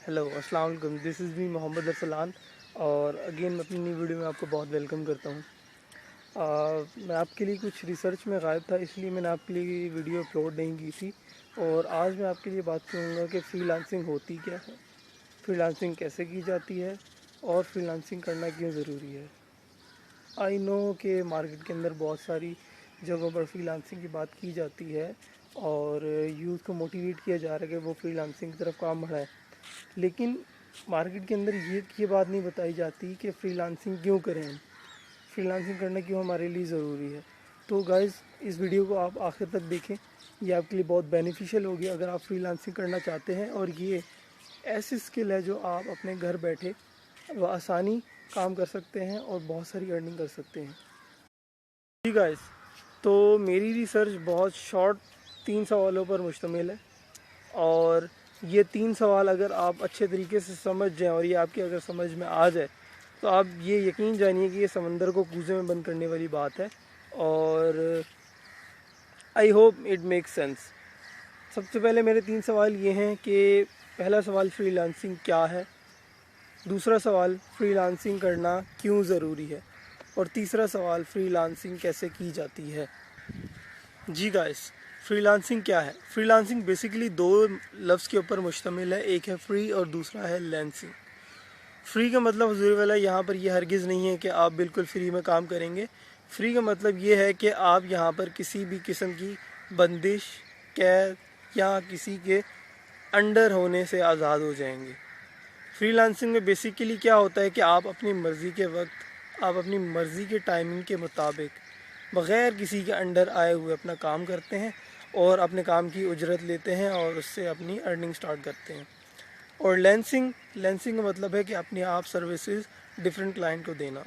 Hello अस्सलाम वालेकुम, this is me Mohammad Arsalan. और अगेन मैं अपनी नई वीडियो में आपको बहुत वेलकम करता हूँ। मैं आपके लिए कुछ रिसर्च में गायब था, इसलिए मैंने आपके लिए वीडियो अपलोड नहीं की थी। और आज मैं आपके लिए बात करूँगा कि फ्रीलांसिंग होती क्या है, फ्रीलांसिंग कैसे की जाती है और फ्रीलांसिंग करना क्यों ज़रूरी है। आई नो कि मार्केट के अंदर बहुत सारी जगहों पर फ्रीलांसिंग की बात की जाती है और यूथ को मोटिवेट किया जा रहा है कि वो फ्रीलांसिंग की तरफ काम बढ़ाए, लेकिन मार्केट के अंदर ये बात नहीं बताई जाती कि फ्रीलांसिंग क्यों करें हम, फ्रीलांसिंग करना क्यों हमारे लिए ज़रूरी है। तो गाइज़, इस वीडियो को आप आखिर तक देखें, ये आपके लिए बहुत बेनिफिशियल होगी अगर आप फ्रीलांसिंग करना चाहते हैं। और ये ऐसी स्किल है जो आप अपने घर बैठे आसानी काम कर सकते हैं और बहुत सारी अर्निंग कर सकते हैं। जी गाइस, तो मेरी रिसर्च बहुत शॉर्ट 3 सवालों पर मुश्तमिल है और ये 3 सवाल अगर आप अच्छे तरीके से समझ जाएं और ये आपकी अगर समझ में आ जाए तो आप ये यकीन जानिए कि ये समंदर को कूज़े में बंद करने वाली बात है। और I hope it makes sense. सबसे पहले मेरे 3 सवाल ये हैं कि पहला सवाल, फ्रीलांसिंग क्या है। दूसरा सवाल, फ्रीलांसिंग करना क्यों ज़रूरी है। और तीसरा सवाल, फ्रीलांसिंग कैसे की जाती है। जी गाइस, फ्रीलांसिंग क्या है। फ्रीलांसिंग बेसिकली 2 लफ्ज़ के ऊपर मुश्तमिल है, एक है फ्री और दूसरा है लैंसिंग। फ्री का मतलब हुजूर वाला यहाँ पर यह हरगिज़ नहीं है कि आप बिल्कुल फ्री में काम करेंगे। फ्री का मतलब ये है कि आप यहाँ पर किसी भी किस्म की बंदिश, कैद या किसी के अंडर होने से आज़ाद हो जाएंगे। फ्रीलांसिंग में बेसिकली क्या होता है कि आप अपनी मर्ज़ी के वक्त, आप अपनी मर्ज़ी के टाइमिंग के मुताबिक बग़ैर किसी के अंडर आए हुए अपना काम करते हैं और अपने काम की उजरत लेते हैं और उससे अपनी अर्निंग स्टार्ट करते हैं। और लेंसिंग का मतलब है कि अपने आप सर्विसेज डिफरेंट क्लाइंट को देना।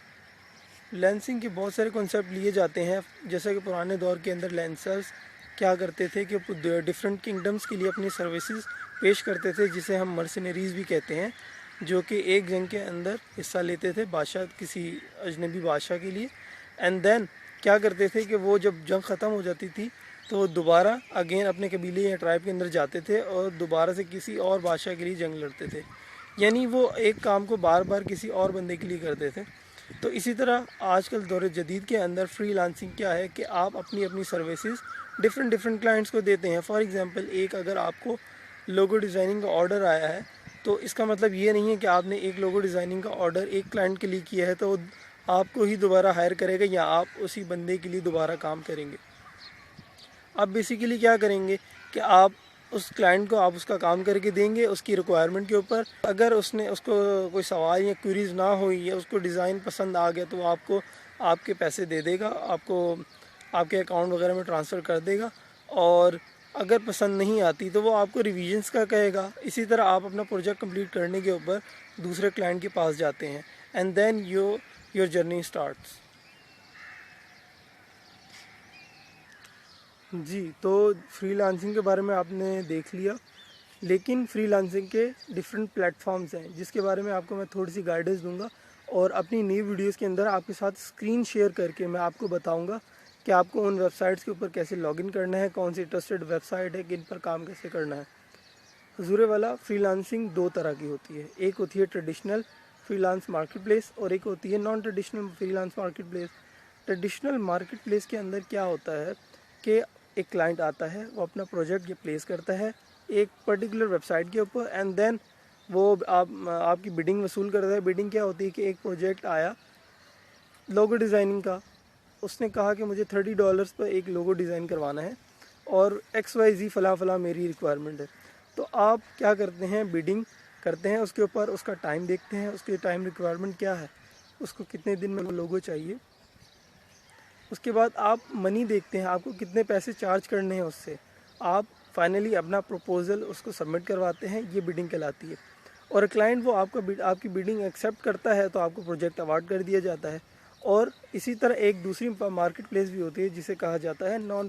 लेंसिंग के बहुत सारे कॉन्सेप्ट लिए जाते हैं, जैसे कि पुराने दौर के अंदर लेंसर्स क्या करते थे कि डिफरेंट किंगडम्स के लिए अपनी सर्विसेज पेश करते थे, जिसे हम मर्सनरीज़ भी कहते हैं, जो कि एक जंग के अंदर हिस्सा लेते थे बादशाह, किसी अजनबी बादशाह के लिए। एंड देन क्या करते थे कि वो जब जंग ख़त्म हो जाती थी तो वो दोबारा अगेन अपने कबीले या ट्राइब के अंदर जाते थे और दोबारा से किसी और बादशाह के लिए जंग लड़ते थे। यानी वो एक काम को बार बार किसी और बंदे के लिए करते थे। तो इसी तरह आजकल दौर जदीद के अंदर फ्रीलांसिंग क्या है कि आप अपनी अपनी सर्विसेज डिफरेंट क्लाइंट्स को देते हैं। फॉर एग्ज़ाम्पल, एक अगर आपको लोगो डिज़ाइनिंग का ऑर्डर आया है तो इसका मतलब ये नहीं है कि आपने एक लोगो डिज़ाइनिंग का ऑर्डर एक क्लाइंट के लिए किया है तो आपको ही दोबारा हायर करेगा या आप उसी बंदे के लिए दोबारा काम करेंगे। आप बेसिकली क्या करेंगे कि आप उस क्लाइंट को आप उसका काम करके देंगे उसकी रिक्वायरमेंट के ऊपर। अगर उसने उसको कोई सवाल या क्वेरीज ना हुई या उसको डिज़ाइन पसंद आ गया तो वो आपको आपके पैसे दे देगा, आपको आपके अकाउंट वगैरह में ट्रांसफ़र कर देगा। और अगर पसंद नहीं आती तो वो आपको रिविजन्स का कहेगा। इसी तरह आप अपना प्रोजेक्ट कंप्लीट करने के ऊपर दूसरे क्लाइंट के पास जाते हैं and then your journey starts. जी, तो फ्रीलांसिंग के बारे में आपने देख लिया, लेकिन फ्रीलांसिंग के डिफरेंट प्लेटफॉर्म्स हैं जिसके बारे में आपको मैं थोड़ी सी गाइडेंस दूंगा और अपनी नई वीडियोस के अंदर आपके साथ स्क्रीन शेयर करके मैं आपको बताऊंगा कि आपको उन वेबसाइट्स के ऊपर कैसे लॉगिन करना है, कौन सी ट्रस्टेड वेबसाइट है, किन पर काम कैसे करना है। हुजूरे वाला, फ्रीलांसिंग 2 तरह की होती है, एक होती है ट्रेडिशनल फ्रीलांस मार्केट प्लेस और एक होती है non traditional freelance market place. Traditional market place के अंदर क्या होता है कि एक क्लाइंट आता है, वो अपना प्रोजेक्ट ये प्लेस करता है एक पर्टिकुलर वेबसाइट के ऊपर एंड देन वो आपकी बिडिंग वसूल करता है। बिडिंग क्या होती है कि एक प्रोजेक्ट आया लोगो डिज़ाइनिंग का, उसने कहा कि मुझे $30 पर एक लोगो डिज़ाइन करवाना है और XYZ फला फला मेरी रिक्वायरमेंट है। तो आप क्या करते हैं, बिडिंग करते हैं उसके ऊपर, उसका टाइम देखते हैं, उसके टाइम रिक्वायरमेंट क्या है, उसको कितने दिन में लोगो चाहिए। उसके बाद आप मनी देखते हैं, आपको कितने पैसे चार्ज करने हैं उससे। आप फाइनली अपना प्रपोज़ल उसको सबमिट करवाते हैं, ये बिडिंग कहलाती है। और क्लाइंट वो आपकी बिडिंग एक्सेप्ट करता है तो आपको प्रोजेक्ट अवार्ड कर दिया जाता है। और इसी तरह एक दूसरी मार्केट प्लेस भी होती है जिसे कहा जाता है नॉन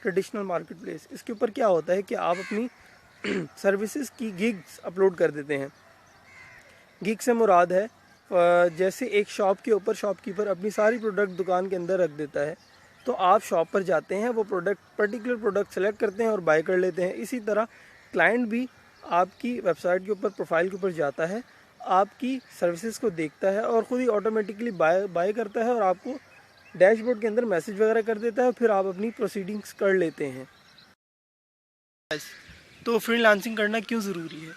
ट्रेडिशनल मार्केट प्लेस। इसके ऊपर क्या होता है कि आप अपनी सर्विसेज की गिग्स अपलोड कर देते हैं। गिग से मुराद है जैसे एक शॉप के ऊपर शॉपकीपर अपनी सारी प्रोडक्ट दुकान के अंदर रख देता है तो आप शॉप पर जाते हैं, वो पर्टिकुलर प्रोडक्ट सेलेक्ट करते हैं और बाय कर लेते हैं। इसी तरह क्लाइंट भी آپ کی ویب سائٹ کے اوپر پروفائل کے اوپر جاتا ہے, آپ کی سروسز کو دیکھتا ہے اور خود ہی آٹومیٹکلی بائی کرتا ہے اور آپ کو ڈیش بورڈ کے اندر میسج وغیرہ کر دیتا ہے, پھر آپ اپنی پروسیڈنگز کر لیتے ہیں. تو فری لانسنگ کرنا کیوں ضروری ہے؟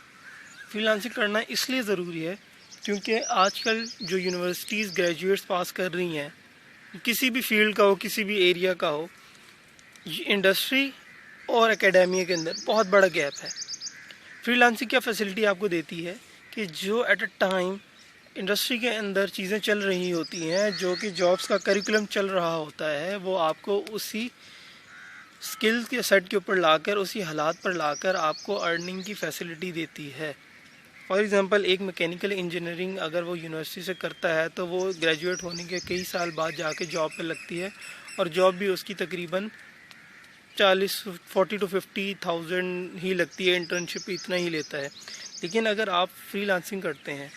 فری لانسنگ کرنا اس لیے ضروری ہے کیونکہ آج کل جو یونیورسٹیز گریجویٹس پاس کر رہی ہیں, کسی بھی فیلڈ کا ہو, کسی بھی ایریا کا ہو, انڈسٹری اور اکیڈیمیا کے اندر بہت بڑا گیپ ہے. فری لانسنگ کیا فیسلٹی آپ کو دیتی ہے کہ جو ایٹ اے ٹائم انڈسٹری کے اندر چیزیں چل رہی ہوتی ہیں, جو کہ جابس کا کریکولم چل رہا ہوتا ہے, وہ آپ کو اسی اسکل کے سیٹ کے اوپر لا کر, اسی حالات پر لا کر آپ کو ارننگ کی فیسلٹی دیتی ہے. فار ایگزامپل ایک میکینیکل انجینئرنگ اگر وہ یونیورسٹی سے کرتا ہے تو وہ گریجویٹ ہونے کے کئی سال بعد جا کے جاب پہ لگتی ہے, اور جاب بھی اس کی تقریباً 40 to 50,000 ہی لگتی ہے, انٹرنشپ اتنا ہی لیتا ہے. لیکن اگر آپ فری لانسنگ کرتے ہیں,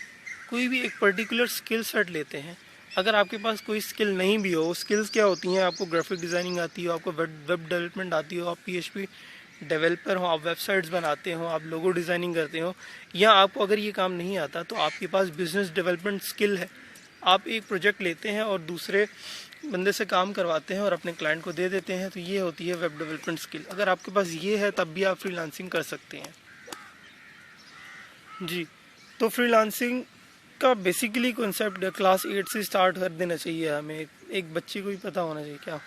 کوئی بھی ایک پرٹیکولر اسکل سیٹ لیتے ہیں, اگر آپ کے پاس کوئی اسکل نہیں بھی ہو, اسکلز کیا ہوتی ہیں, آپ کو گرافک ڈیزائننگ آتی ہو, آپ کو ویب ڈیولپمنٹ آتی ہو, آپ PHP ڈیولپر ہو, آپ ویب سائٹس بناتے ہو, آپ لوگو ڈیزائننگ کرتے ہو, یا آپ کو اگر یہ کام نہیں آتا تو آپ کے پاس بزنس ڈیولپمنٹ اسکل ہے, آپ ایک پروجیکٹ لیتے ہیں اور دوسرے بندے سے کام کرواتے ہیں اور اپنے کلائنٹ کو دے دیتے ہیں, تو یہ ہوتی ہے ویب ڈیولپمنٹ اسکل. اگر آپ کے پاس یہ ہے تب بھی آپ فری لانسنگ کر سکتے ہیں. جی, تو فری لانسنگ کا بیسیکلی کنسیپٹ کلاس 8 سے اسٹارٹ کر دینا چاہیے ہمیں, ایک بچے کو ہی پتہ ہونا چاہیے کیا